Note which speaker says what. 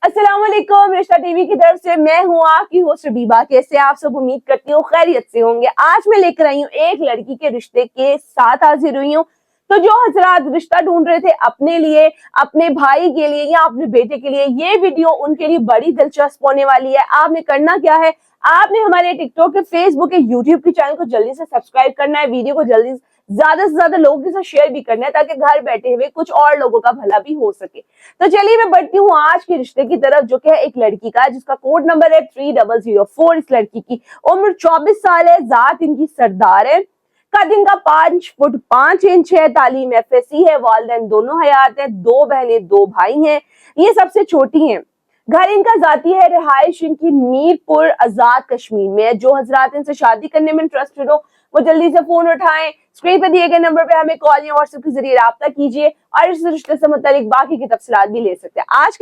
Speaker 1: अस्सलाम वालेकुम, रिश्ता टीवी की तरफ से मैं हूँ आपकी होस्ट रबीबा। कैसे आप सब, उम्मीद करती हूँ खैरियत से होंगे। आज मैं लेकर आई हूँ एक लड़की के रिश्ते के साथ हाजिर हुई हूँ। तो जो हजरात रिश्ता ढूंढ रहे थे अपने लिए, अपने भाई के लिए या अपने बेटे के लिए, ये वीडियो उनके लिए बड़ी दिलचस्प होने वाली है। आपने करना क्या है, आपने हमारे टिकटॉक के, फेसबुक के, यूट्यूब के चैनल को जल्दी से सब्सक्राइब करना है। वीडियो को जल्दी ज्यादा से ज्यादा लोगों के साथ शेयर भी करना है ताकि घर बैठे हुए कुछ और लोगों का भला भी हो सके। तो चलिए मैं बढ़ती हूँ आज के रिश्ते की तरफ, जो कि है एक लड़की का, जिसका कोड नंबर है 3004। इस लड़की की उम्र 24 साल है, जात इनकी सरदार है, कद इनका 5 फुट 5 इंच है, तालीम FSC है, वालिदैन दोनों हयात है, 2 बहनें 2 भाई हैं, ये सबसे छोटी हैं। घर इनका जाती है, रिहाइश इनकी मीरपुर आजाद कश्मीर में है। जो हजरात इनसे शादी करने में इंटरेस्टेड हो वो जल्दी से फोन उठाएं, स्क्रीन पर दिए गए नंबर पे हमें कॉल या व्हाट्सएप के जरिए राब्ता कीजिए और इस रिश्ते से मुतालिक बाकी की तफसीलात भी ले सकते हैं। आज के लिए